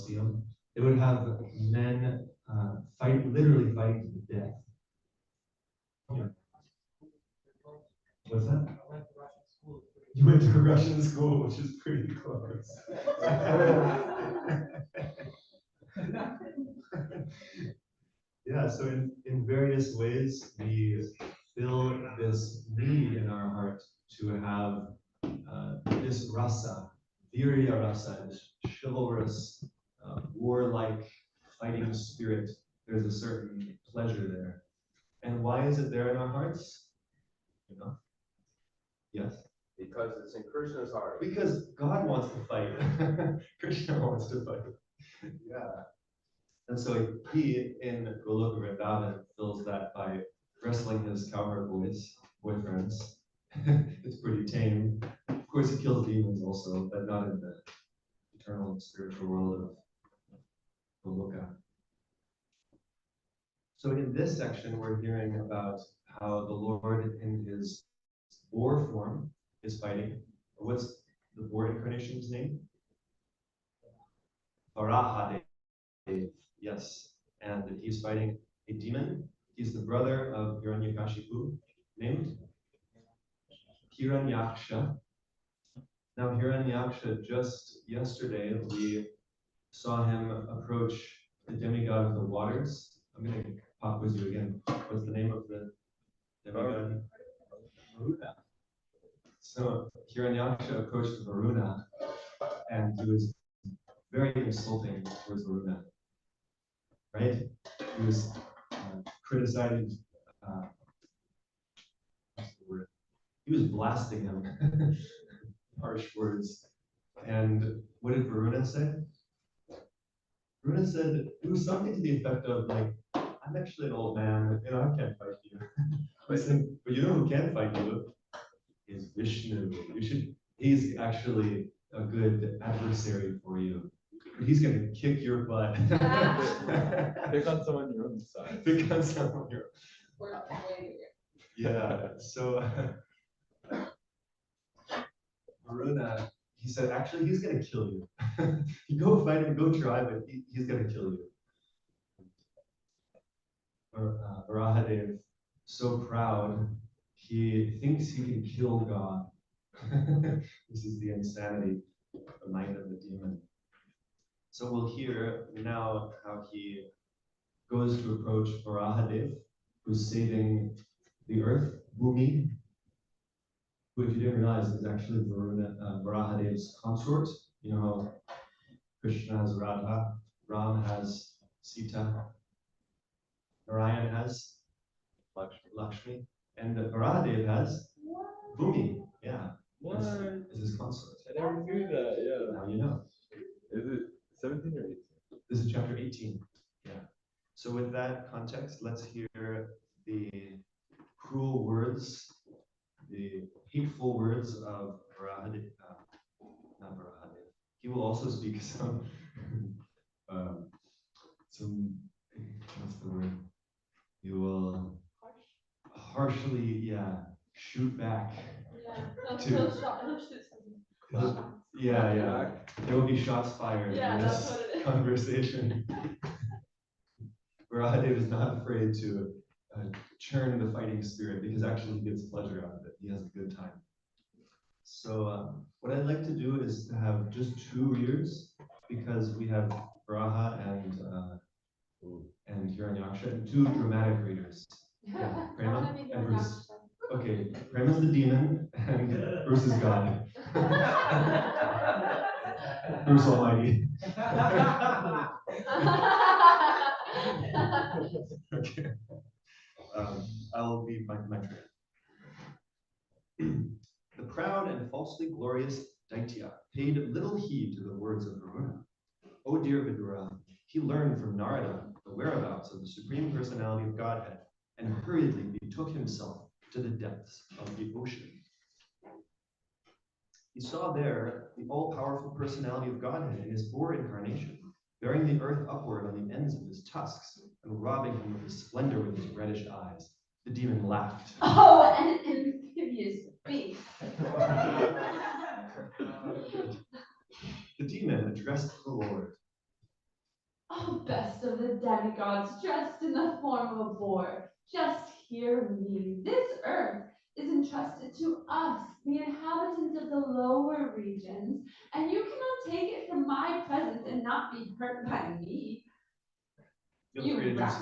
Colosseum, they would have men literally fighting to the death. Yeah. What's that? You went to a Russian school, which is pretty close. Yeah, so in various ways, we feel this need in our heart to have this rasa, virya rasa, this chivalrous, warlike fighting spirit. There's a certain pleasure there. And why is it there in our hearts? You know? Yes? Because it's in Krishna's heart. Because God wants to fight. Krishna wants to fight. Yeah. And so he, in Goloka Vrindavan, fills that by wrestling his cowherd boyfriends. It's pretty tame. Of course, he kills demons also, but not in the eternal spiritual world of Goloka. So in this section, we're hearing about how the Lord, in his boar form, is fighting. What's the boar incarnation's name? Varahadev. Yes, and he's fighting a demon. He's the brother of Hiranyakashipu, named Hiranyaksha. Now, Hiranyaksha, just yesterday, we saw him approach the demigod of the waters. I'm going to pop with you again. What's the name of the demigod? Varuna. So Hiranyaksha approached Varuna, and he was very insulting towards Varuna. Right? He was criticizing, what's the word? He was blasting him, harsh words. And what did Varuna say? Varuna said, it was something to the effect of, like, I'm actually an old man, I can't fight you. Listen, but you know who can fight you? Is Vishnu. He's actually a good adversary for you. He's going to kick your butt. Pick on someone your own size. Pick on someone your own. Yeah, so Varuna, he said, actually, he's going to kill you. You go fight him, go try, but he's going to kill you. Varahadev, so proud, he thinks he can kill God. This is the insanity, the mind of the demon. So we'll hear now how he goes to approach Varahadev, who's saving the earth, Bhumi, who, if you didn't realize, is actually Varahadev's consort. You know how Krishna has Radha, Ram has Sita, Narayan has Lakshmi, and Varahadev has Bhumi. Yeah. What? Is his consort. I never knew that, yeah. Now you know. Is it 17 or 18? This is chapter 18. Yeah. So with that context, let's hear the cruel words, the hateful words of Varahadev. Not Varahadev. He will also speak some what's the word? He will harshly, shoot back. Yeah. There will be shots fired in this conversation. Varahadev is not afraid to churn the fighting spirit because actually he gets pleasure out of it. He has a good time. So what I'd like to do is to have just 2 readers because we have Varaha and Hiranyaksha, and 2 dramatic readers. Yeah, Prema and Bruce. Okay, Prema's the demon and Bruce is God. Bruce Almighty. Okay. I'll be my train. The proud and falsely glorious Daitya paid little heed to the words of Varuna. Oh dear Vidura, he learned from Narada the whereabouts of the Supreme Personality of Godhead and hurriedly betook himself to the depths of the ocean. He saw there the all-powerful personality of Godhead in his boar incarnation, bearing the earth upward on the ends of his tusks and robbing him of his splendor with his reddish eyes. The demon laughed. Oh, an amphibious beast. The demon addressed the Lord. the demigods dressed in the form of a boar. Just hear me. This earth is entrusted to us, the inhabitants of the lower regions, and you cannot take it from my presence and not be hurt by me. Feel You free to do rat.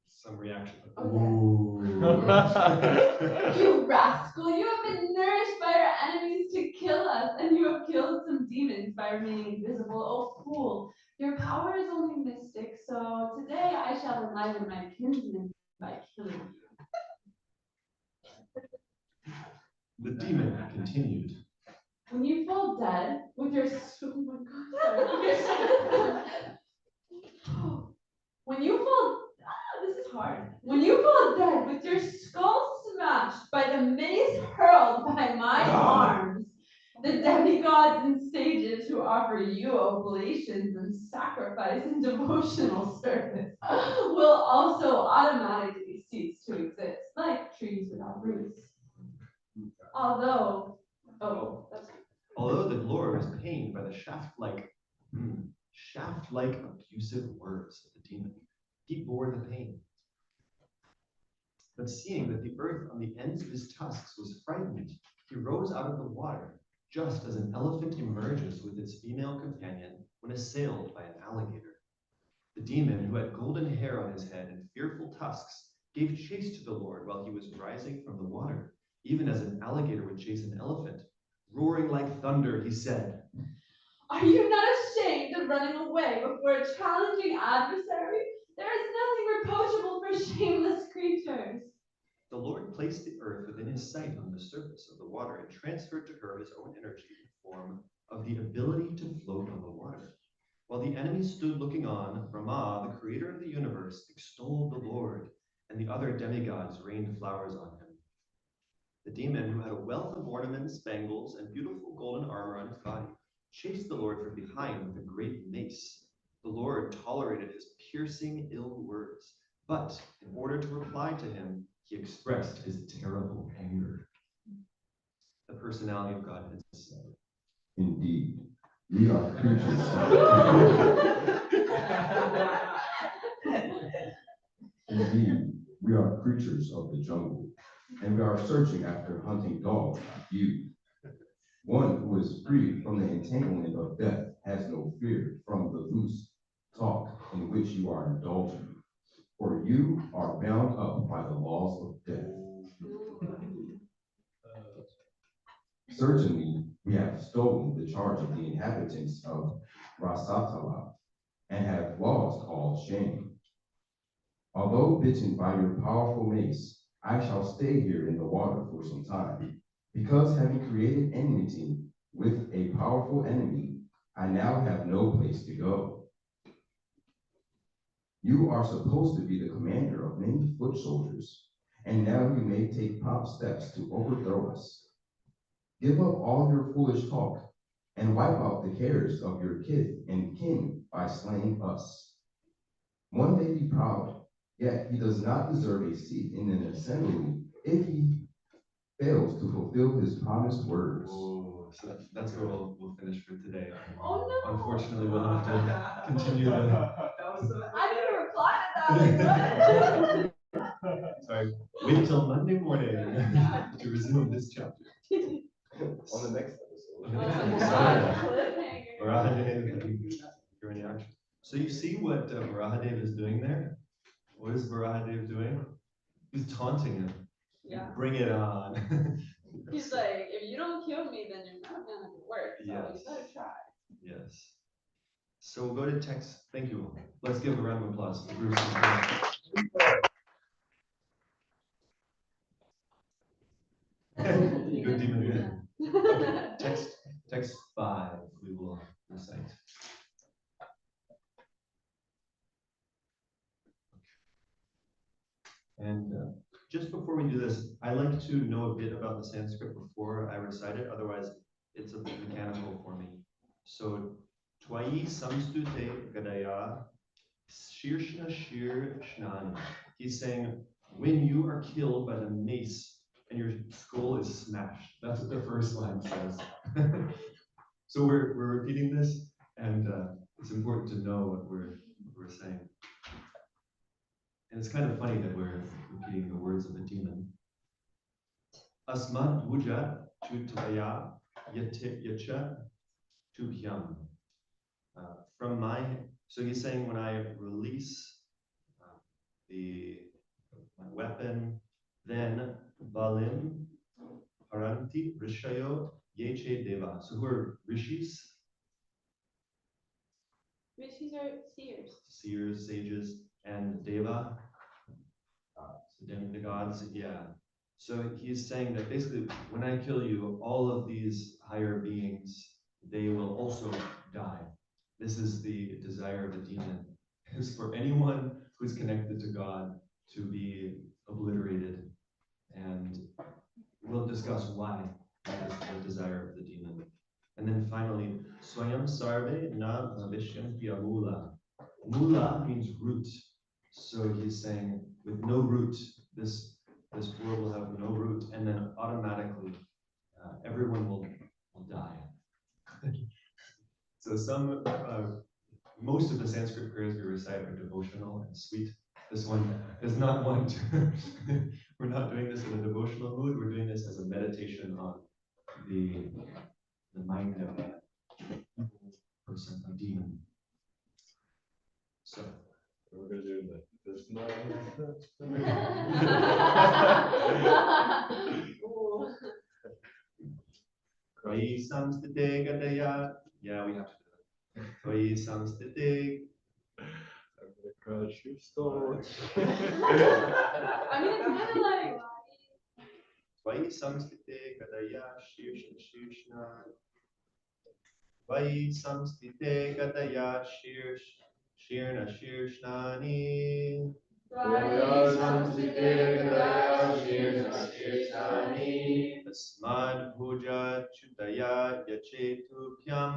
some reaction. Okay. Ooh. You rascal, you have been nourished by our enemies to kill us, and you have killed some demons by remaining invisible. Oh, fool, your power is only mystic, so today I shall enliven my kinsmen by killing you. The demon continued. When you fall dead with your oh my God, sorry. When you fall this is hard. When you fall dead with your skull smashed by the mace hurled by my arms, the demigods and sages who offer you oblations and sacrifice and devotional service will also automatically cease to exist, like trees without roots. Although the Lord is pained by the shaft-like abusive words of the demon, he bore the pain. But seeing that the earth on the ends of his tusks was frightened, he rose out of the water, just as an elephant emerges with its female companion when assailed by an alligator. The demon, who had golden hair on his head and fearful tusks, gave chase to the Lord while he was rising from the water, even as an alligator would chase an elephant. Roaring like thunder, he said, "Are you not ashamed of running away before a challenging adversary? There is nothing reproachable for shameless creatures." The Lord placed the earth within his sight on the surface of the water and transferred to her his own energy in the form of the ability to float on the water. While the enemy stood looking on, Brahma, the creator of the universe, extolled the Lord, and the other demigods rained flowers on him. The demon, who had a wealth of ornaments, spangles, and beautiful golden armor on his body, chased the Lord from behind with a great mace. The Lord tolerated his piercing ill words, but in order to reply to him, he expressed his terrible anger. The personality of God had said, "Indeed, we are creatures. Indeed, we are creatures of the jungle, and we are searching after hunting dogs like you. One who is free from the entanglement of death has no fear from the loose talk in which you are indulging, for you are bound up by the laws of death. Certainly, we have stolen the charge of the inhabitants of Rasatala and have lost all shame. Although bitten by your powerful mace, I shall stay here in the water for some time, because having created enmity with a powerful enemy, I now have no place to go. You are supposed to be the commander of many foot soldiers, and now you may take prompt steps to overthrow us. Give up all your foolish talk and wipe out the cares of your kith and kin by slaying us. One may be proud, yet he does not deserve a seat in an assembly if he fails to fulfill his promised words." "Oh, so that's where we'll finish for today. Oh no! Unfortunately, we'll have to continue the. I need to reply to that. Like, what? Sorry, wait till Monday morning to resume this chapter. On the next episode. Cliffhanger. Brihadev, you're in action. So you see what Brihadev is doing there? What is Brihadev doing? He's taunting him. Yeah. Bring it on. He's like, if you don't kill me, then you're not gonna work. So Yes. you better try. Yes. So we'll go to text. Thank you. Let's give a round of applause for Bruce. Good demon. Okay. Text 5. We will recite. And just before we do this, I like to know a bit about the Sanskrit before I recite it. Otherwise, it's a bit mechanical for me. So, Twai samstute gadaya shirshna shir shnani. He's saying, when you are killed by the mace and your skull is smashed. That's what the first line says. So we're repeating this, and it's important to know what we're saying. And it's kind of funny that we're repeating the words of the demon. Asmat Vuja Chutaya Yacha Tubhyam. From so he's saying when I release my weapon, then Balim Haranti Rishayo Yeche Deva. So who are rishis? Rishis are seers. Seers, sages, and Deva, so the gods, yeah. So he's saying that basically when I kill you, all of these higher beings, they will also die. This is the desire of the demon, is for anyone who's connected to God to be obliterated. And we'll discuss why that is the desire of the demon. And then finally, Swayam Sarve Na Bhavishyanti Amula. Mula means root. So he's saying with no root, this world will have no root, and then automatically everyone will die. So most of the Sanskrit prayers we recite are devotional and sweet. This one is not one to, we're not doing this in a devotional mood, we're doing this as a meditation on the mind of a evil person, a demon. So we're gonna do this now. Tvai samstite gadaya. Yeah, we have to do it. Tvai samstite. I'm gonna crush your soul. I mean, it's kind of like. Tvai samstite gadaya shirsha shirshna. Tvai samstite gadaya shirna shirshnani. Tvai samstite gadaya shirna shirshnani. Asmad bhuja chutaya yachetubhyam.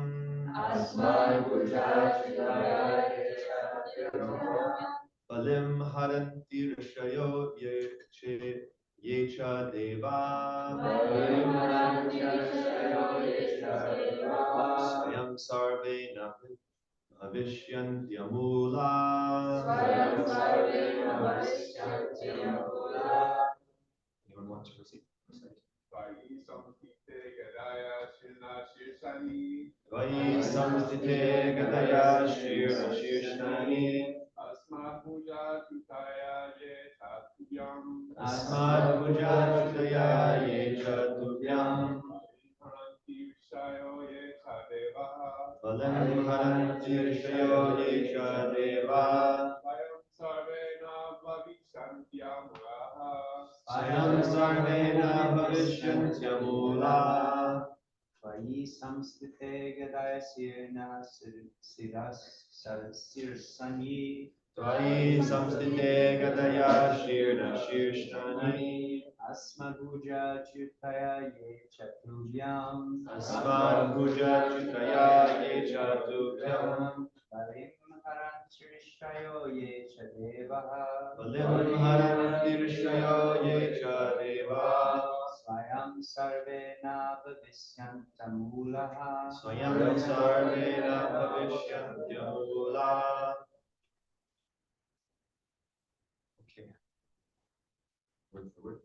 Asmad bhuja chutaya yachetubhyam. Balim haranti rishayo yecha deva. Balim haranti rishayo yecha deva. Swayam sarve na bhavishyanti amula. Swayam sarve na bhavishyanti amula. Anyone want to proceed? Vai samstite gadaya shirna shirshani. Vai samstite gadaya shirna shirshnani. Asmat puja chutaya ye tatubhyam. Asmad puja chutaya ye chatubhyam. Haranti vishayo ye chadeva. Balim haranti rishayo ye deva. Vayam sarvena bhavishanti amuraha. Swayam sarvena bhavishyantiyamula. Tvai samstite gadaya sirna sirsani. Tvai samstite gadaya shirna shirshnani. Asmadhuja chutaya ye chatubhyam. Asmad puja chutaya ye chatubhyam. Balim harantirishayo ye chadevaha. Balim haranti rishayo ye deva. Swayam sarvena bhavisyantamulaha. Swayam sarvena bhavishyantiyamula. Okay. Word for word.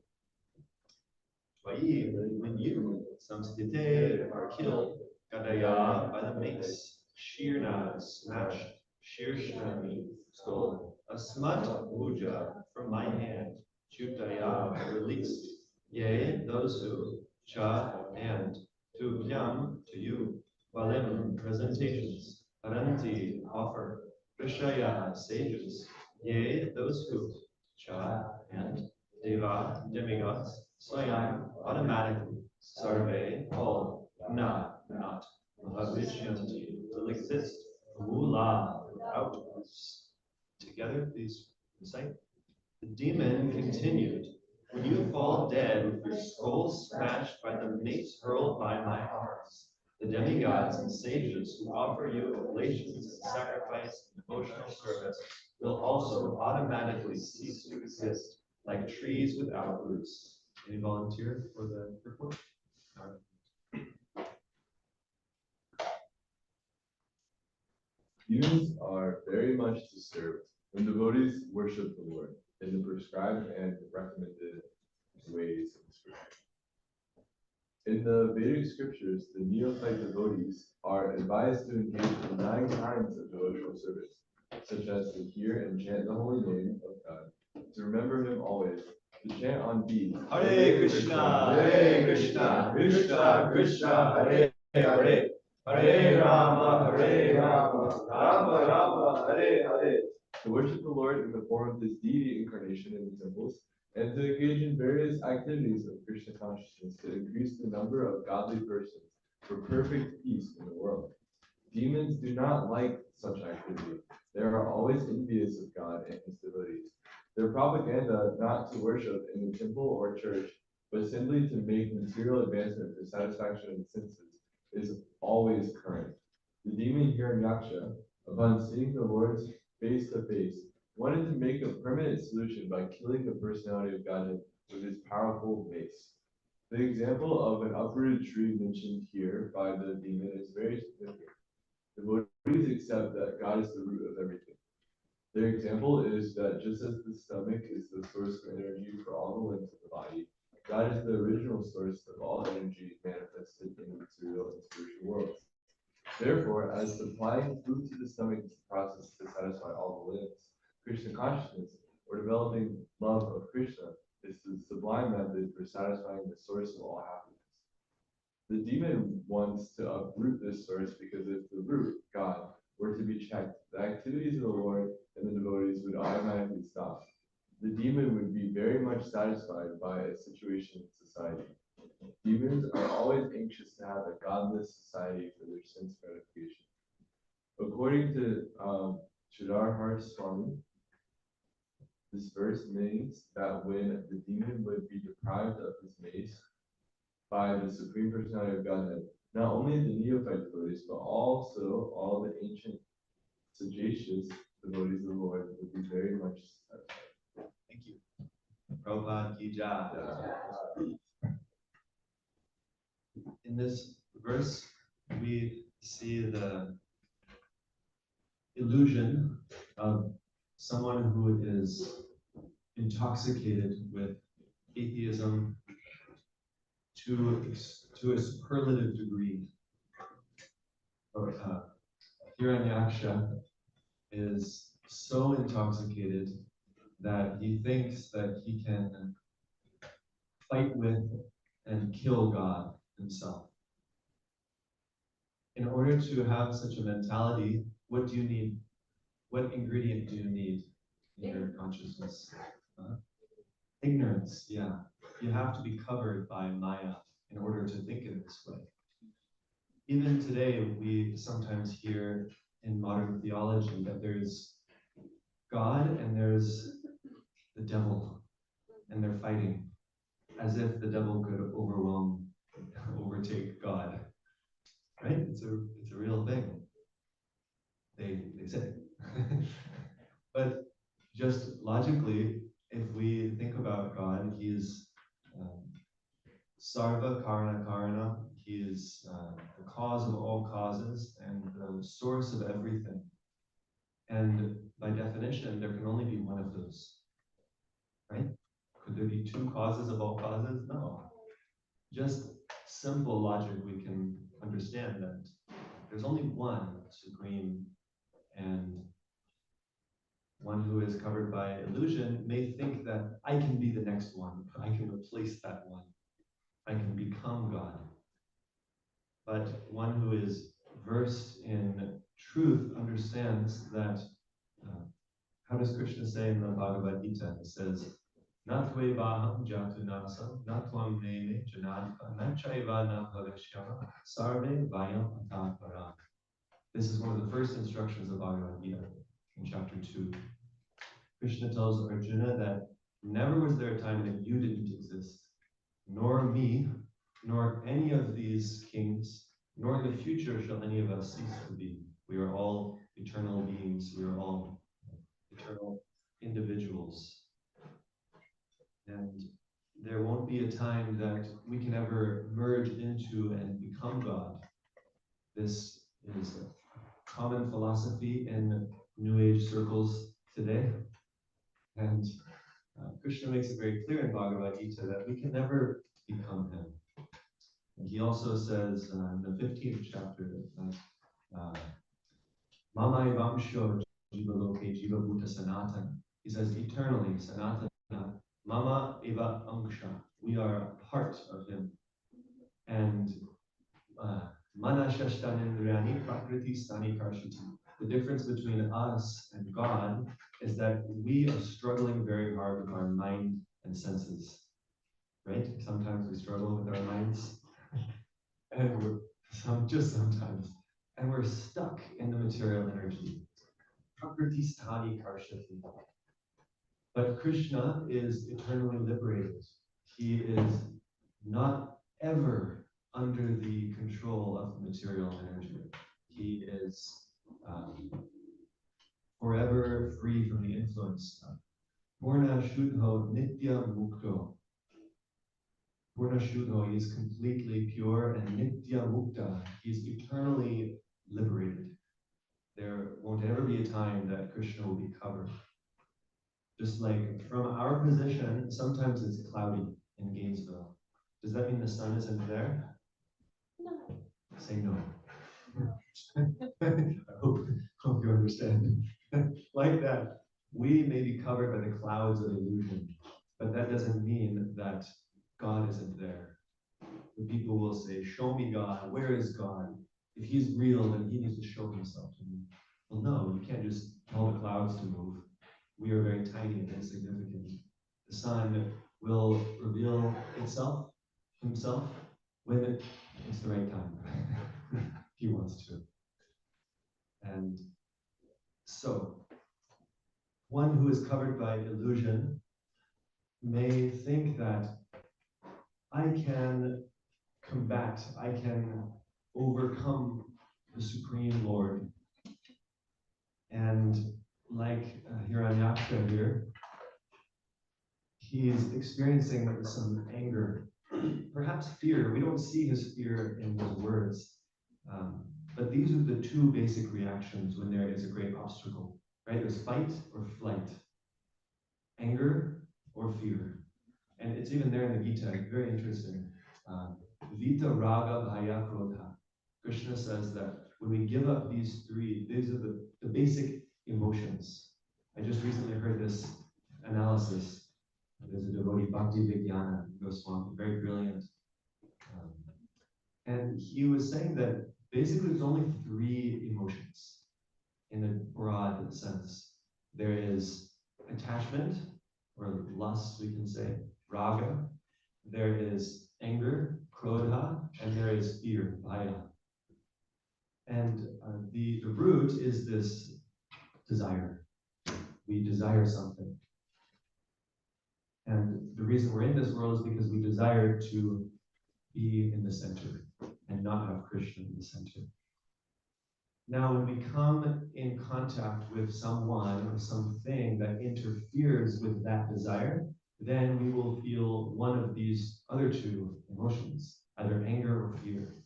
Tvai, when you, samstite, are killed, gadaya, by the mace, shirna, smashed, shirshnani, stolen, asmat, puja, from my hand, chutaya, released, yea, those who, cha, and, tubhyam, to you, balim, presentations, haranti, offer, rishaya, sages, yea, those who, cha, and, deva, demigods, swayam, automatically, sarve, all, not, mahavishyanti, will exist, mula, without us. Together, please recite. The demon continued, when you fall dead with your skull smashed by the mace hurled by my arms, the demigods and sages who offer you oblations and sacrifice and devotional service will also automatically cease to exist, like trees without roots. Any volunteer for the report? All right. Humans are very much disturbed when devotees worship the Lord in the prescribed and recommended ways of Scripture. In the Vedic scriptures, the neophyte devotees are advised to engage in 9 kinds of devotional service, such as to hear and chant the holy name of God, to remember Him always, to chant on beads, Hare Krishna, Hare Krishna, Krishna Krishna, Hare Hare, Hare Rama, Rama Rama, Hare Hare. to worship the Lord in the form of His deity incarnation in the temples, and to engage in various activities of Krishna consciousness to increase the number of godly persons for perfect peace in the world. Demons do not like such activity. They are always envious of God and His devotees. Their propaganda not to worship in the temple or church, but simply to make material advancement for satisfaction of the senses, is always current. The demon Hiranyaksha, upon seeing the Lord's face to face, wanted to make a permanent solution by killing the personality of Godhead with his powerful mace. The example of an uprooted tree mentioned here by the demon is very significant. Devotees accept that God is the root of everything. Their example is that just as the stomach is the source of energy for all the limbs of the body, God is the original source of all energy manifested in the material and spiritual worlds. Therefore, as supplying food to the stomach is the process to satisfy all the limbs, Krishna consciousness, or developing love of Krishna, is the sublime method for satisfying the source of all happiness. The demon wants to uproot this source because if the root, God, were to be checked, the activities of the Lord and the devotees would automatically stop. The demon would be very much satisfied by a situation in society. Demons are always anxious to have a godless society for their sense gratification. According to Chidar Swami, this verse means that when the demon would be deprived of his mace by the Supreme Personality of Godhead, not only the neophyte devotees, but also all the ancient sagacious devotees of the Lord would be very much satisfied. Thank you. Prabhupada ki jai. In this verse, we see the illusion of someone who is intoxicated with atheism to a superlative degree. Hiranyaksha is so intoxicated that he thinks that he can fight with and kill God himself. In order to have such a mentality, what do you need? What ingredient do you need in your consciousness? Ignorance, yeah. You have to be covered by Maya in order to think in this way. Even today, we sometimes hear in modern theology that there's God and there's the devil, and they're fighting as if the devil could overtake God. Right? It's a real thing. They say. But just logically, if we think about God, He is Sarva Karana Karana. He is the cause of all causes and the source of everything. And by definition, there can only be one of those. Right? Could there be 2 causes of all causes? No. Just simple logic, we can understand that there's only one supreme, and one who is covered by illusion may think that I can be the next one, I can replace that one, I can become God. But one who is versed in truth understands that, how does Krishna say in the Bhagavad Gita? He says, Natve vaham jatu nasam, natvam neme janadva, nachaiva na bhavishyama, sarve vayam atapara. This is one of the first instructions of Bhagavad Gita in chapter 2. Krishna tells Arjuna that never was there a time that you didn't exist, nor me, nor any of these kings, nor in the future shall any of us cease to be. We are all eternal beings. We are all eternal individuals. And there won't be a time that we can ever merge into and become God. This is a common philosophy in New Age circles today. And Krishna makes it very clear in Bhagavad Gita that we can never become him. And he also says in the 15th chapter that Mama Evamsho Jiva Loke Jiva Bhuta Sanatana. He says eternally, Sanatana, Mama Eva Amksha. We are part of him. And Mana Shashtanendriyani Prakriti Stani Karshiti. The difference between us and God is that we are struggling very hard with our mind and senses. Right? Sometimes we struggle with our minds. And just sometimes. And we're stuck in the material energy. Prakriti Sthani Karshati. But Krishna is eternally liberated. He is not ever under the control of the material energy. He is forever free from the influence of Purna Shuddho Nitya Mukto. Purna Shuddho, he is completely pure, and Nitya Mukta, he is eternally liberated. There won't ever be a time that Krishna will be covered. Just like from our position, sometimes it's cloudy in Gainesville. Does that mean the sun isn't there? No. Say no. I hope you understand. Like that, we may be covered by the clouds of illusion, but that doesn't mean that God isn't there. The people will say, show me God, where is God? If he's real, then he needs to show himself to me. Well, no, you can't just tell the clouds to move. We are very tiny and insignificant. The sun will reveal himself, when it's the right time. He wants to. And so, one who is covered by illusion may think that I can overcome the Supreme Lord. And like Hiranyaksha here, he is experiencing some anger, perhaps fear. We don't see his fear in his words. But these are the two basic reactions when there is a great obstacle, right? There's fight or flight, anger or fear. And it's even there in the Gita, very interesting. Vita, Raga, Bhaya, Krodha. Krishna says that when we give up these three, these are the basic emotions. I just recently heard this analysis. There's a devotee, Bhakti Vigyana Goswami, very brilliant. And he was saying that basically there's only three emotions in a broad sense. There is attachment, or lust, we can say, raga. There is anger, krodha, and there is fear, bhaya. And the root is this desire. We desire something. And the reason we're in this world is because we desire to be in the center and not have Krishna in the center. Now, when we come in contact with someone or something that interferes with that desire, then we will feel one of these other two emotions, either anger or fear.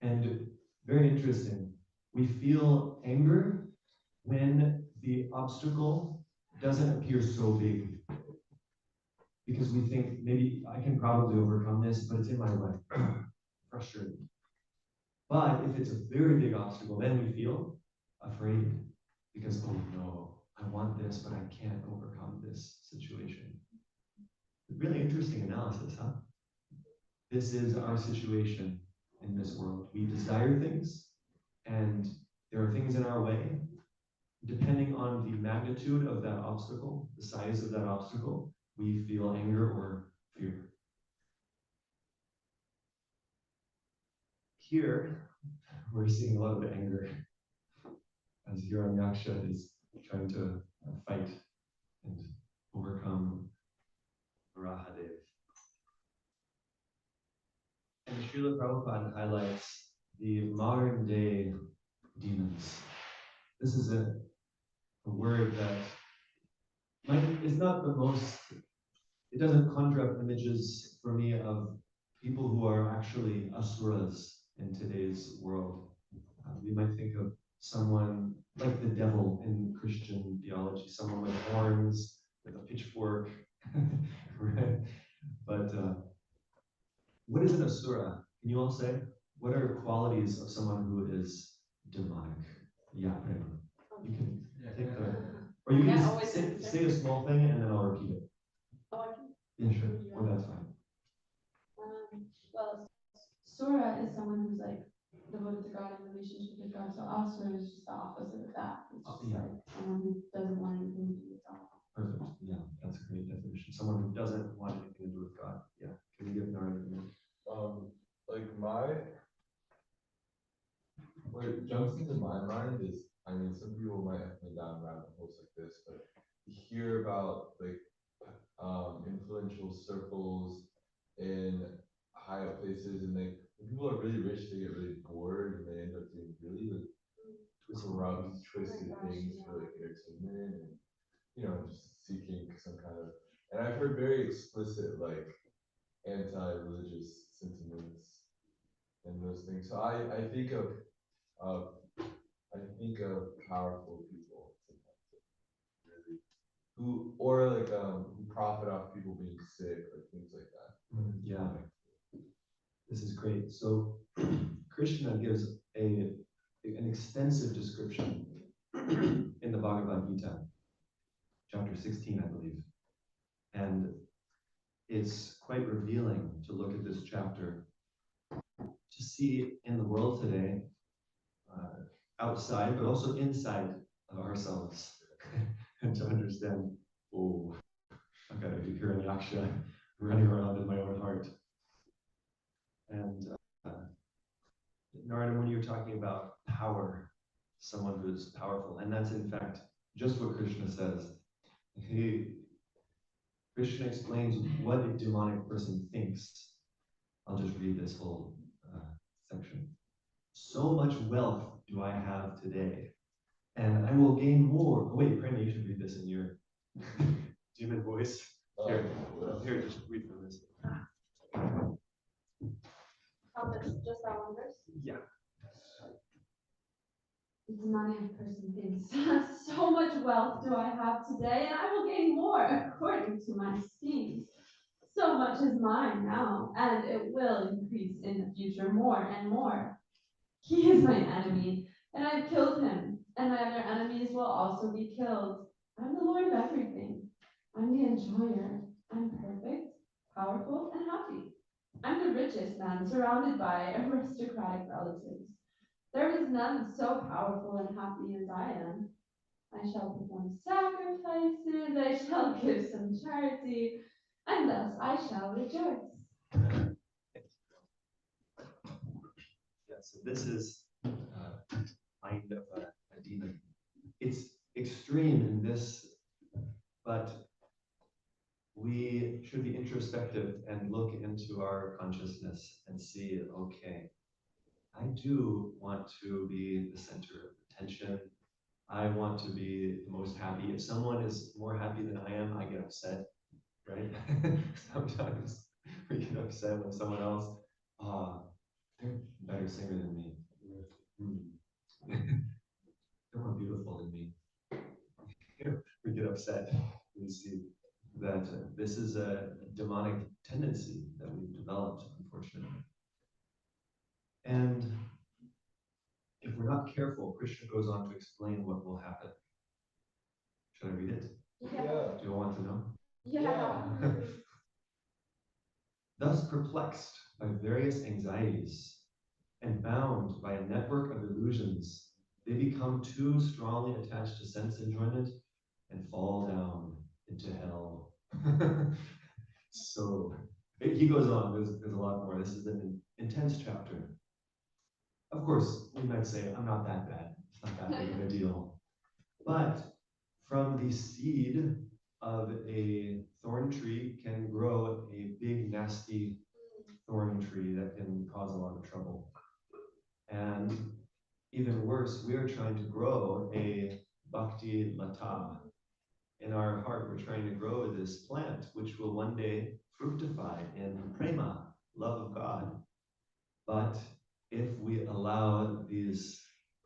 And very interesting, we feel anger when the obstacle doesn't appear so big. Because we think, maybe I can probably overcome this, but it's in my way. Frustrated. But if it's a very big obstacle, then we feel afraid. Because, oh no, I want this, but I can't overcome this situation. Really interesting analysis, huh? This is our situation in this world. We desire things, and there are things in our way. Depending on the magnitude of that obstacle, the size of that obstacle, we feel anger or fear. Here, we're seeing a lot of anger as Hiranyaksha is trying to fight and overcome Varahadev. And Srila Prabhupada highlights the modern day demons. This is a word that is not the most, it doesn't conjure up images for me of people who are actually asuras in today's world. We might think of someone like the devil in Christian theology, someone with horns, with a pitchfork, right? But what is an asura? Can you all say? What are qualities of someone who is demonic? Yeah, Prema. You can take the, or you Yeah, can always say a small thing and then I'll repeat it. Oh, I can. Yeah, sure. Well, that's fine. Well, Sura is someone who's like devoted to God in relationship with God. So Asura is just the opposite of that. It's just Yeah. like someone who doesn't want anything to do with God. Perfect. Yeah, that's a great definition. Someone who doesn't want anything to do with God. Yeah. Can you give an argument? Like what jumps into my mind is, I mean, some people might have been down rabbit holes like this, but you hear about like influential circles in high up places, and like when people are really rich, they get really bored and they end up doing really like corrupt, twisted things for like entertainment and just seeking some kind of. And I've heard very explicit like anti-religious sentiments and those things. So I think of powerful people really who profit off people being sick or things like that. Yeah. This is great. So Krishna gives an extensive description in the Bhagavad Gita, chapter 16, I believe. And it's quite revealing to look at this chapter, to see in the world today, outside, but also inside of ourselves, and to understand, oh, I've got a Hiranyaksha running around in my own heart. And Narada, when you're talking about power, someone who is powerful, and that's in fact just what Krishna says. Krishna explains what a demonic person thinks. I'll just read this whole section. So much wealth do I have today, and I will gain more. Oh, wait, Prema, you should read this in your demon voice. Here, just read from this. Just that one verse? Yeah. The demonic person thinks, so much wealth do I have today, and I will gain more according to my schemes. So much is mine now, and it will increase in the future more and more. He is my enemy, and I have killed him, and my other enemies will also be killed. I'm the Lord of everything. I'm the enjoyer. I'm perfect, powerful, and happy. I'm the richest man, surrounded by aristocratic relatives. There is none so powerful and happy as I am. I shall perform sacrifices, I shall give some charity, and thus I shall rejoice. Yeah, so this is mind of a demon. It's extreme in this, but we should be introspective and look into our consciousness and see, okay, I do want to be the center of attention. I want to be the most happy. If someone is more happy than I am, I get upset, right? Sometimes we get upset when someone else, they're a better singer than me. They're more beautiful than me. We get upset. We see that this is a demonic tendency that we've developed, unfortunately. And if we're not careful, Krishna goes on to explain what will happen. Should I read it? Yeah. Do you want to know? Yeah. Thus perplexed by various anxieties and bound by a network of illusions, they become too strongly attached to sense enjoyment and fall down into hell. So he goes on, there's a lot more. This is an intense chapter. Of course, we might say, I'm not that bad. It's not that big of a deal. But from the seed of a thorn tree can grow a big, nasty thorn tree that can cause a lot of trouble. And even worse, we are trying to grow a bhakti lata. In our heart, we're trying to grow this plant, which will one day fructify in prema, love of God. But if we allow these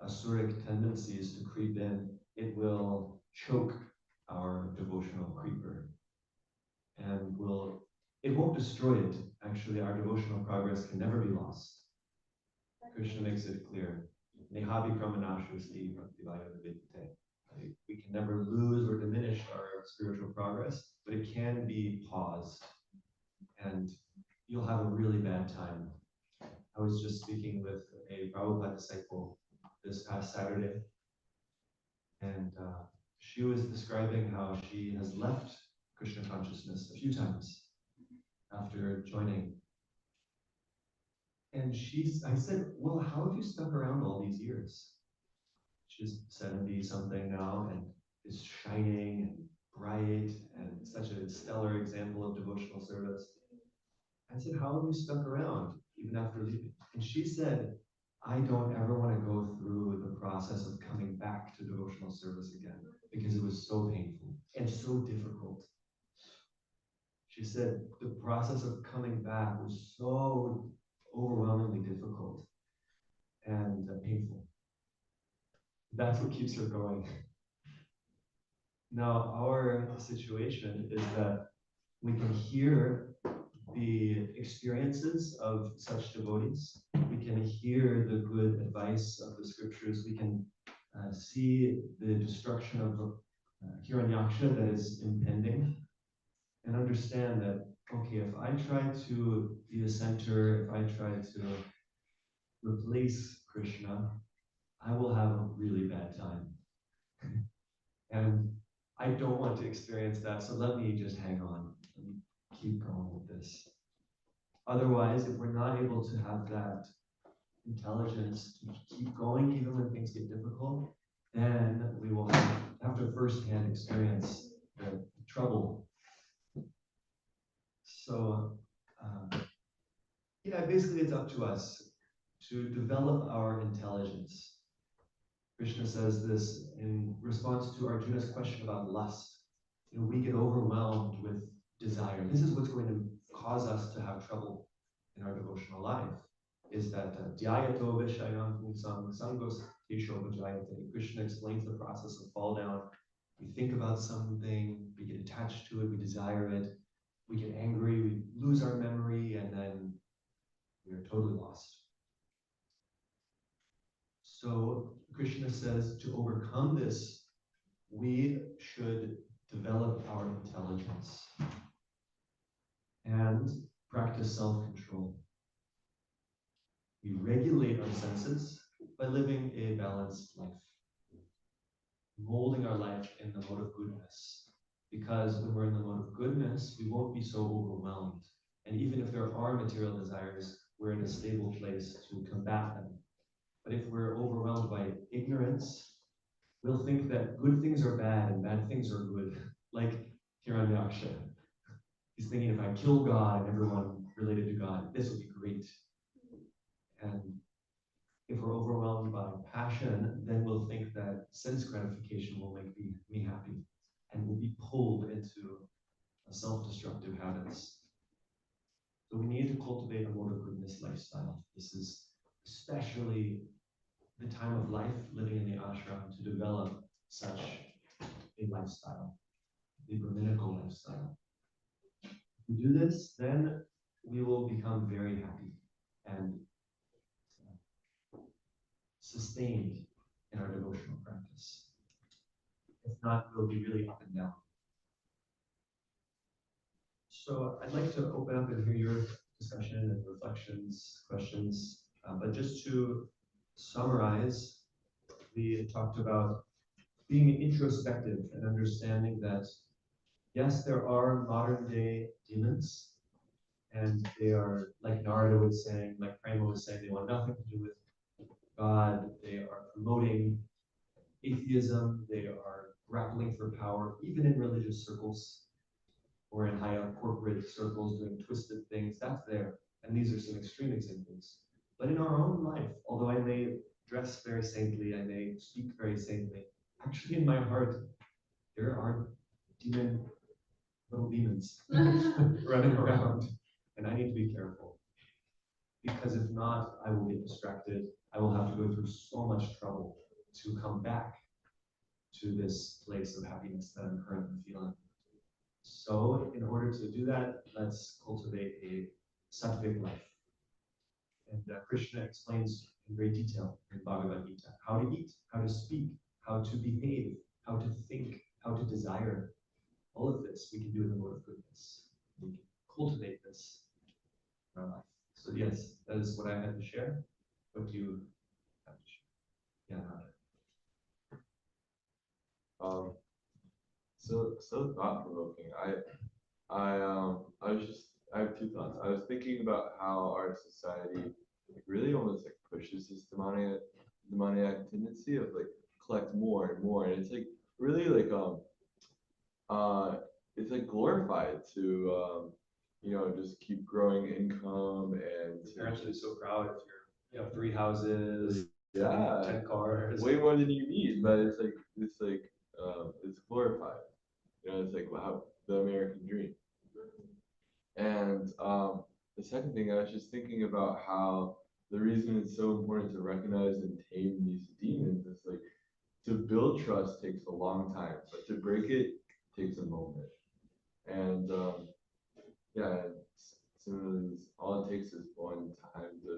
Asuric tendencies to creep in, it will choke our devotional creeper and it won't destroy it. Actually, our devotional progress can never be lost. Krishna makes it clear. Nehabi pramanashasti bhaktivaya vidite. We can never lose or diminish our spiritual progress, but it can be paused. And you'll have a really bad time. I was just speaking with a Prabhupada disciple this past Saturday, and she was describing how she has left Krishna consciousness a few times after joining. And I said, well, how have you stuck around all these years? She's 70 something now and is shining and bright and such a stellar example of devotional service. I said, how have you stuck around even after leaving? And she said, I don't ever want to go through the process of coming back to devotional service again because it was so painful and so difficult. She said the process of coming back was so overwhelmingly difficult and painful. That's what keeps her going. Now, our situation is that we can hear the experiences of such devotees. We can hear the good advice of the scriptures. We can see the destruction of Hiranyaksha that is impending and understand that, okay, if I try to be the center, if I try to replace Krishna, I will have a really bad time. And I don't want to experience that, so let me just hang on and keep going with this. Otherwise, if we're not able to have that intelligence to keep going even when things get difficult, then we will have to firsthand experience the trouble. So, yeah, basically it's up to us to develop our intelligence. Krishna says this in response to Arjuna's question about lust. You know, we get overwhelmed with desire. This is what's going to cause us to have trouble in our devotional life, is that dhyato vishayam punsam sangos tesho vajayate. Krishna explains the process of fall down. We think about something, we get attached to it, we desire it, we get angry, we lose our memory, and then we are totally lost. So Krishna says to overcome this, we should develop our intelligence and practice self-control. We regulate our senses by living a balanced life, molding our life in the mode of goodness. Because when we're in the mode of goodness, we won't be so overwhelmed. And even if there are material desires, we're in a stable place to combat them. But if we're overwhelmed by ignorance, we'll think that good things are bad and bad things are good, like Hiranyaksha. He's thinking, if I kill God and everyone related to God, this would be great. And if we're overwhelmed by passion, then we'll think that sense gratification will make me happy, and we'll be pulled into self-destructive habits. So we need to cultivate a mode of goodness lifestyle. This is especially the time of life living in the ashram to develop such a lifestyle, a Brahminical lifestyle. If we do this, then we will become very happy and sustained in our devotional practice. If not, we'll be really up and down. So I'd like to open up and hear your discussion and reflections, questions, but just to summarize, we talked about being introspective and understanding that, yes, there are modern day demons, and they are, like Narada was saying, like Prema was saying, they want nothing to do with God. They are promoting atheism. They are grappling for power, even in religious circles or in high up corporate circles doing twisted things. That's there. And these are some extreme examples. But in our own life, although I may dress very saintly, I may speak very saintly, actually in my heart, there are little demons running around, and I need to be careful. because if not, I will get distracted. I will have to go through so much trouble to come back to this place of happiness that I'm currently feeling. So in order to do that, let's cultivate a sattvic life. And Krishna explains in great detail in Bhagavad Gita how to eat, how to speak, how to behave, how to think, how to desire. All of this we can do in the mode of goodness. We can cultivate this in our life. So yes, that is what I had to share. What do you have to share? Yeah, Radha. So thought provoking. I have two thoughts. I was thinking about how our society really almost like pushes this demoniac tendency of like collect more and more, and it's like really like it's like glorified to just keep growing income and Your parents will be so proud if you have 3 houses, yeah, 10 cars. way more than you need, but it's glorified. It's like wow, the American dream. And the second thing, I was just thinking about how the reason it's so important to recognize and tame these demons is like to build trust takes a long time, but to break it takes a moment. And similarly, all it takes is one time to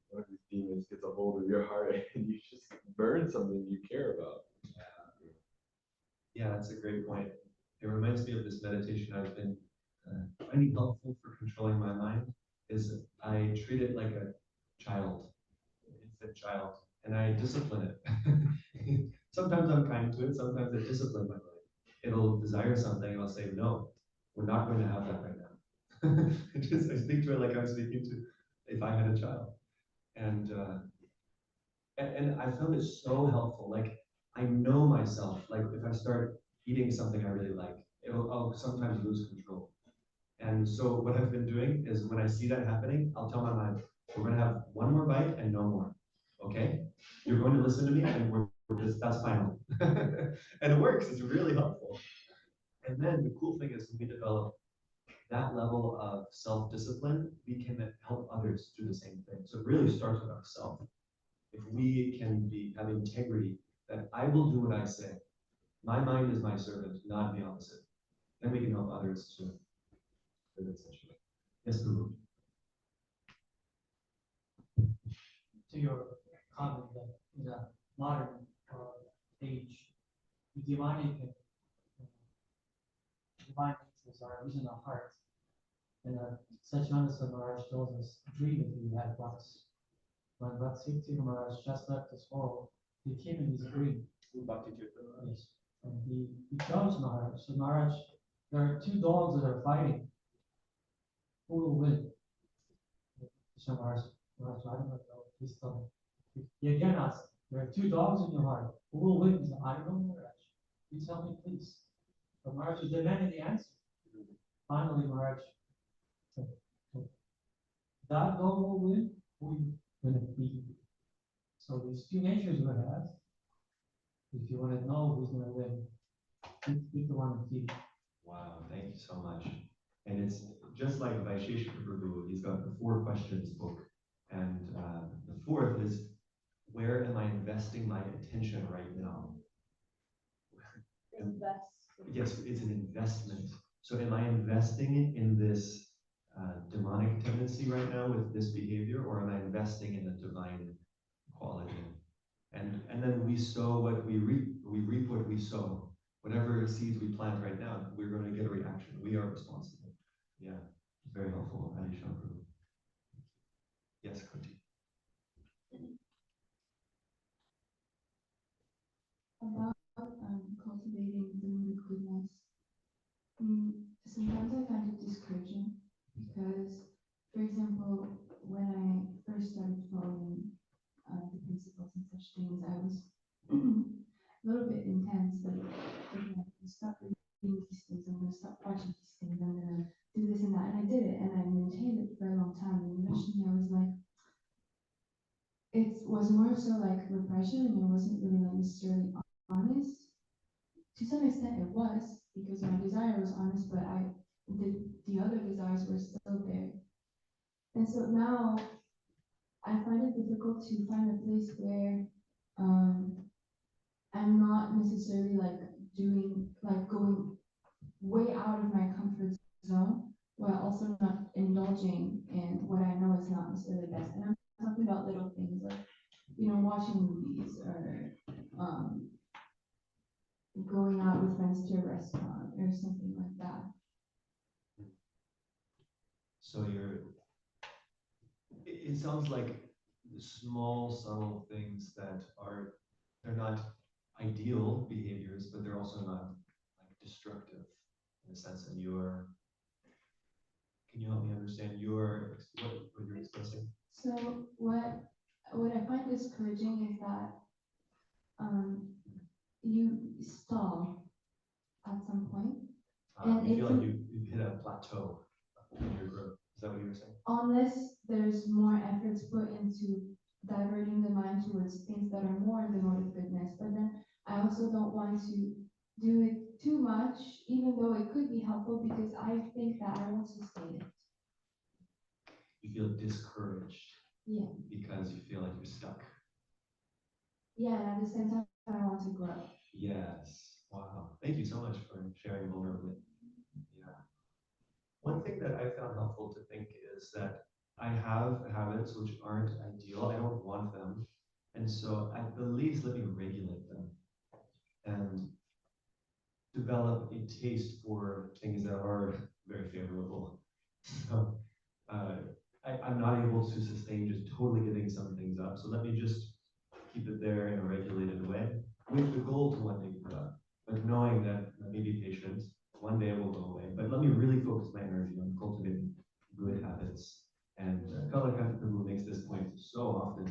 one of these demons gets a hold of your heart and you just burn something you care about. Yeah, that's a great point. It reminds me of this meditation I've been finding helpful for controlling my mind. Is I treat it like a child, an infant child, and I discipline it. Sometimes I'm kind to it, sometimes I discipline my mind. It'll desire something, and I'll say, no, we're not going to have that right now. I speak to it like I'm speaking to if I had a child. And I found it so helpful. Like I know myself. Like if I start eating something I really like, I'll sometimes lose control. And so what I've been doing is when I see that happening, I'll tell my mind, we're gonna have one more bite and no more. Okay? You're going to listen to me and we're just that's final. And it works, it's really helpful. And then the cool thing is when we develop that level of self-discipline, we can help others do the same thing. So it really starts with ourselves. If we can have integrity, that I will do what I say. My mind is my servant, not the opposite. Then we can help others to live in such a way. Yes, Guru. To your comment that in the modern age, the divine natures are within our hearts. And Satchidananda Maharaj tells us a dream that he had once. When Bhaktisiddhanta Maharaj just left this world, he came in his dream. Yes. And he tells Maharaj, so Maharaj, there are 2 dogs that are fighting. Who will win? So Maharaj, I don't know, please tell me. He again asked, there are 2 dogs in your heart. Who will win? He said, I don't know, Maharaj. You tell me, please. But Maharaj is demanding the answer. Finally, Maharaj said, that dog will win, who will it be? So these 2 natures we have. If you want to know who's going to win, pick the one and feed. Wow, thank you so much. And it's just like Vaisheshika Prabhu, he's got the 4 questions book. And the 4th is, where am I investing my attention right now? Invest. Yes, it's an investment. So am I investing in this demonic tendency right now with this behavior, or am I investing in a divine quality? And then we sow what we reap what we sow. Whatever seeds we plant right now, we're going to get a reaction. We are responsible. Yeah, very helpful, Adishan Prabhu. Yes, Koti. About cultivating the mood of goodness. Sometimes I find it discouraging because, for example, when I first started following the principles and such things, I was a little bit intense. Like, okay, I'm gonna stop reading these things. I'm gonna stop watching these things. I'm gonna do this and that, and I did it, and I maintained it for a long time. And eventually, I was like, it was more so like repression, and it wasn't really like necessarily honest. To some extent, it was because my desire was honest, but the other desires were still there. And And so now I find it difficult to find a place where I'm not necessarily like going way out of my comfort zone while also not indulging in what I know is not necessarily best. And I'm talking about little things like, watching movies or going out with friends to a restaurant or something like that. So it sounds like the small, subtle things that they're not ideal behaviors, but they're also not like destructive in a sense. And can you help me understand what you're expressing? So what I find discouraging is that you stall at some point. And You feel like you've hit a plateau in your growth. Is that what you were saying? Unless there's more efforts put into diverting the mind towards things that are more in the mode of goodness. But then I also don't want to do it too much, even though it could be helpful, because I think that I won't sustain it. You feel discouraged. Yeah. Because you feel like you're stuck. Yeah, and at the same time, I want to grow. Yes. Wow. Thank you so much for sharing vulnerably. Yeah. One thing that I found helpful to think is that I have habits which aren't ideal. I don't want them. And so at the least, let me regulate them and develop a taste for things that are very favorable. So I'm not able to sustain just totally giving some things up. So let me just keep it there in a regulated way with the goal to one day give it up. But knowing that, let me be patient, one day it will go away. But let me really focus my energy on cultivating good habits. And Kalakanta Prabhu makes this point so often,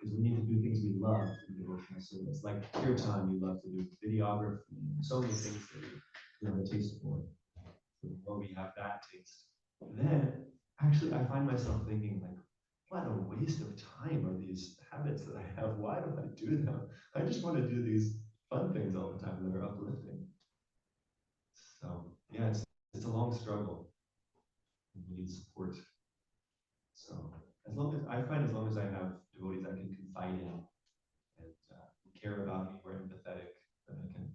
is we need to do things we love in devotional service. Like kirtan, you love to do videography, so many things that you have a taste for. So the more we have that taste, then actually I find myself thinking like, what a waste of time are these habits that I have? Why do I do them? I just want to do these fun things all the time that are uplifting. So yeah, it's a long struggle. We need support. So as long as I have devotees I can confide in and care about me, we're empathetic, then I can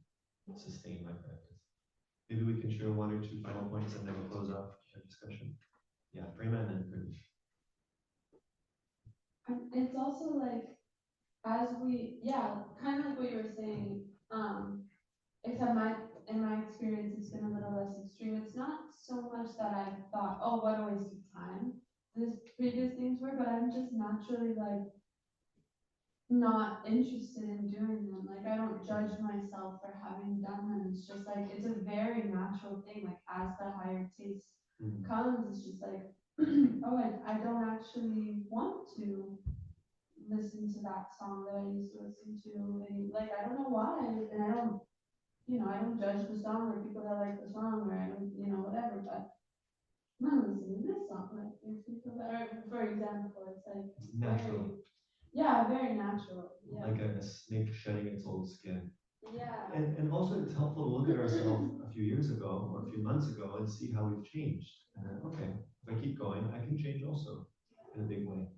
sustain my practice. Maybe we can share one or two final points and then we'll close off our discussion. Yeah, Prema and then Kurdish. It's also like, kind of like what you were saying, except in my experience, it's been a little less extreme. It's not so much that I've thought, oh, what a waste of time these previous things were, but I'm just naturally like not interested in doing them. Like I don't judge myself for having done them. It's just like, it's a very natural thing. Like as the higher taste comes, it's just like, oh, I don't actually want to listen to that song that I used to listen to. And like, I don't know why. And I don't judge the song or people that like the song or I don't, whatever, but I'm not listening to this song. Like, there's people that are, for example, it's like, Natural. very natural. Yeah. Like a snake shedding its old skin. Yeah. And also it's helpful to look at ourselves a few years ago or a few months ago and see how we've changed. And then, okay, if I keep going, I can change also in a big way.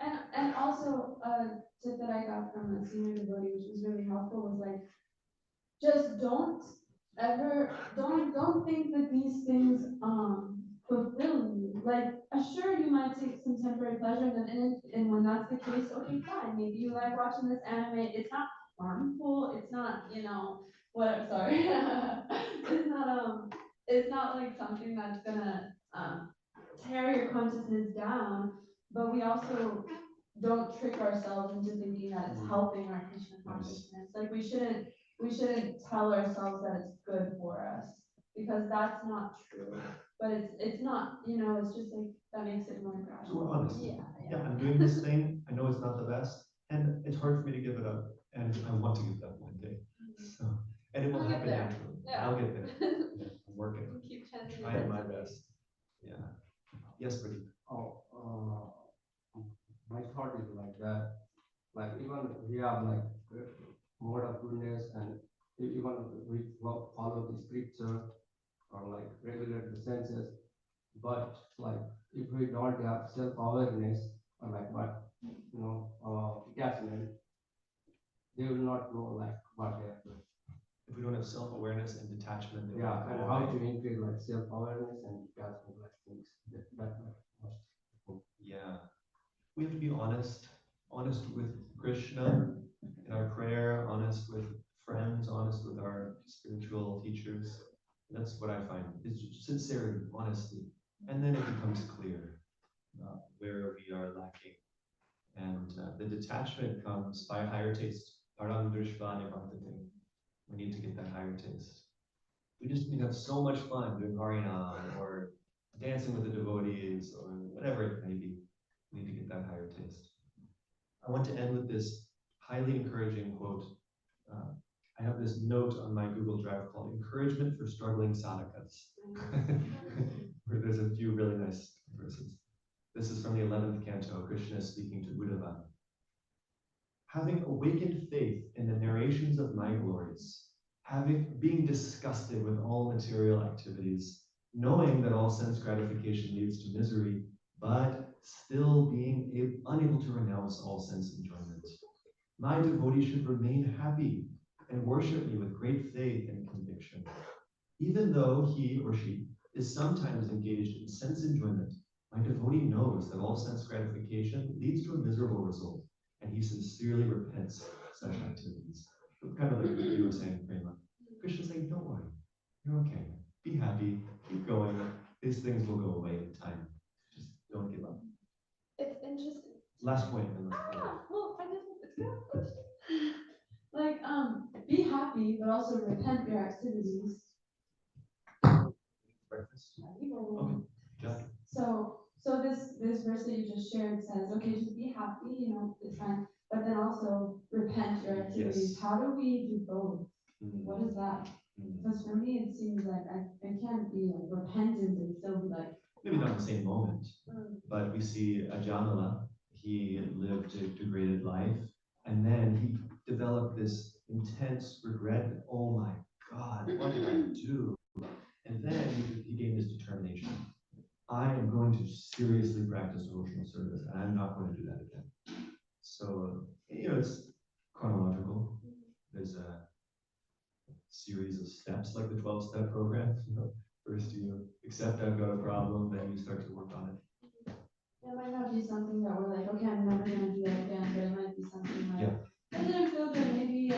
And also a tip that I got from a senior devotee, which was really helpful, was like, just don't think that these things fulfill you. Like, sure, you might take some temporary pleasure, and when that's the case, okay, fine. Maybe you like watching this anime. It's not harmful. It's not, what? Sorry, it's not like something that's gonna tear your consciousness down. But we also don't trick ourselves into thinking that it's helping our Krishna consciousness. Like we shouldn't tell ourselves that it's good for us because that's not true. But it's not, it's just like that makes it more gradual. So we're honest. Yeah. I'm doing this thing. I know it's not the best, and it's hard for me to give it up. And I want to give it up one day. So, and it will I'll get happen there. naturally. Yeah. I'll get there. Yeah, I'm working. Keep chanting. Trying my best. Yeah. Yes, Brihat. My thought is like that. Like even we have like mode of goodness and even we follow the scripture or like regulate the senses, but like if we don't have self-awareness or like what detachment, they will not know like what they are doing. If we don't have self-awareness and detachment, then Yeah, we'll and go how away. to increase like self-awareness and detachment like things that most. Yeah, we have to be honest with Krishna in our prayer, honest with friends, honest with our spiritual teachers. That's what I find is sincerity, honesty, and then it becomes clear where we are lacking, and the detachment comes by higher taste. Param drishva nivartate. We need to get that higher taste. We just need to have so much fun doing Harinam or dancing with the devotees or whatever it may be. We need to get that higher taste. I want to end with this highly encouraging quote. I have this note on my Google Drive called Encouragement for Struggling Sadhakas, where there's a few really nice verses. This is from the 11th canto, Krishna is speaking to Uddhava. Having awakened faith in the narrations of my glories, being disgusted with all material activities, knowing that all sense gratification leads to misery, but still being unable to renounce all sense enjoyment. My devotee should remain happy and worship me with great faith and conviction. Even though he or she is sometimes engaged in sense enjoyment, my devotee knows that all sense gratification leads to a miserable result, and he sincerely repents such activities. Kind of like what you were saying, Prema. Krishna's saying, don't worry, you're okay. Be happy, keep going. These things will go away in time. Just don't give up. It's interesting. Last point. And let's go. Well, I just, it's good. Like, be happy, but also repent your activities. Breakfast? Okay, Jack. So this verse that you just shared says, okay, just be happy, it's fine, but then also repent your activities. Yes. How do we do both? Mm. What is that? Mm. Because for me, it seems like I can't be like repentant and still be like, Maybe not in the same moment, but we see Ajamala, he lived a degraded life, and then he developed this intense regret that, oh my God, what did I do? And then he gained his determination. I am going to seriously practice devotional service, and I'm not going to do that again. So, it's chronological. There's a series of steps like the 12-step program. First you accept I've got a problem, then you start to work on it. it might not be something that we're like, okay, I'm never gonna do that again, but it might be something like, I didn't feel good, maybe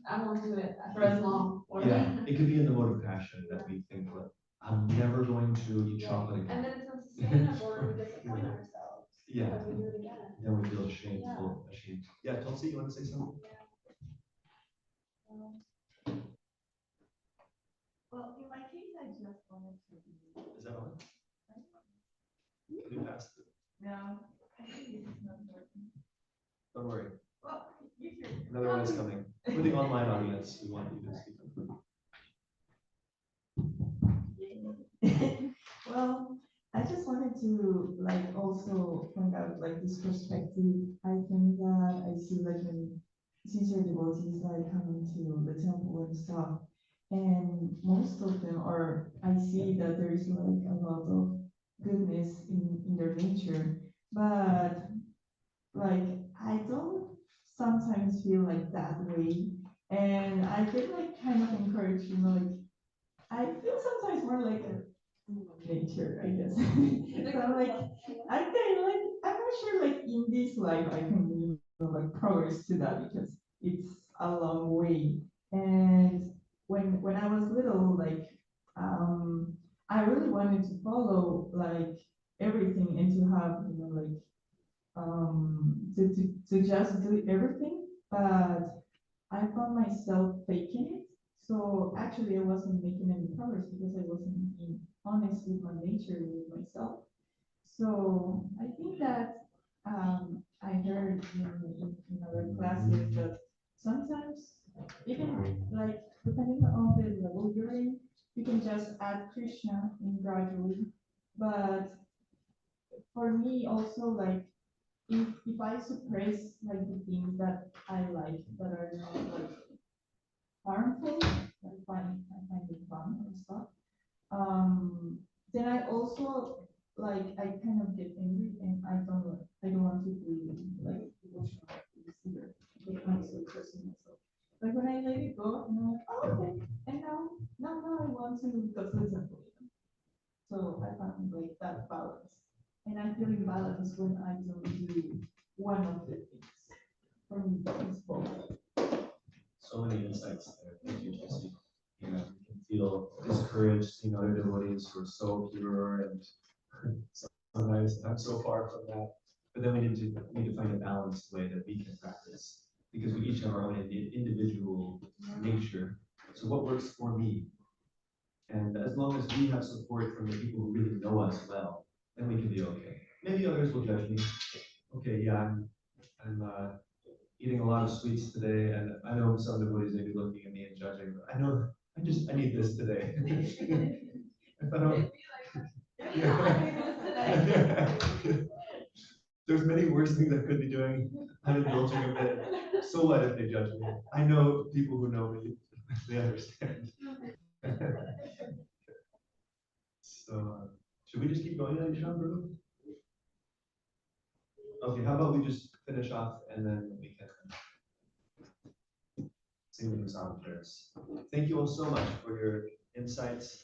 I won't do it for as long. Or Yeah, it could be in the mode of passion that we think, like, I'm never going to eat chocolate again. And then it's unsustainable and we disappoint ourselves. Yeah. Because we do it again. Then we feel shameful, ashamed. Yeah, Tulsi, you want to say something? Well, in my case, I just wanted to be. Is that on? Can you pass it? No, I think it's not working. Don't worry. Well, you should. Another one is coming. For the online audience, we want you to speak. Well, I just wanted to like also point out like this perspective. I think that I see like when sincere devotees like coming to the temple and stuff, and most of them are, I see that there is like a lot of goodness in their nature, but like I don't sometimes feel like that way, and I get like kind of encouraged, like I feel sometimes more like a nature, I guess. So I'm like, I'm not sure like in this life I can like progress to that because it's a long way. And when I was little, like I really wanted to follow like everything and to have, like to just do everything, but I found myself faking it. So actually, I wasn't making any progress because I wasn't being honest with my nature, with myself. So I think that I heard in other classes that sometimes even like depending on the level you're in, you can just add Krishna in gradually. But for me also like if I suppress like the things that I like that are not like harmful, I find it fun and stuff. then I also like I kind of get angry and I don't want to be like emotional either. I'm so personal myself. But when I let it go, I'm like, oh, okay. And now I want to go to the temple. So I found like that balance. And I feel in balance when I don't do one of the things. For me, it's both. So many insights there. Thank you, Jesse. You know, you can feel discouraged seeing other devotees who are so pure, and sometimes I'm so far from that. But then we need to find a balanced way that we can practice, because we each have our own individual nature. So what works for me? And as long as we have support from the people who really know us well, then we can be okay. Maybe others will judge me. Okay, yeah, I'm eating a lot of sweets today, and I know some devotees may be looking at me and judging, but I know I need this today. If I don't, there's many worse things I could be doing. I'm indulging a bit. So what if they judge me? I know people who know me, they understand. So, should we just keep going on, Ishan, bro? Okay, how about we just finish off and then we can sing the Masada prayers. Thank you all so much for your insights.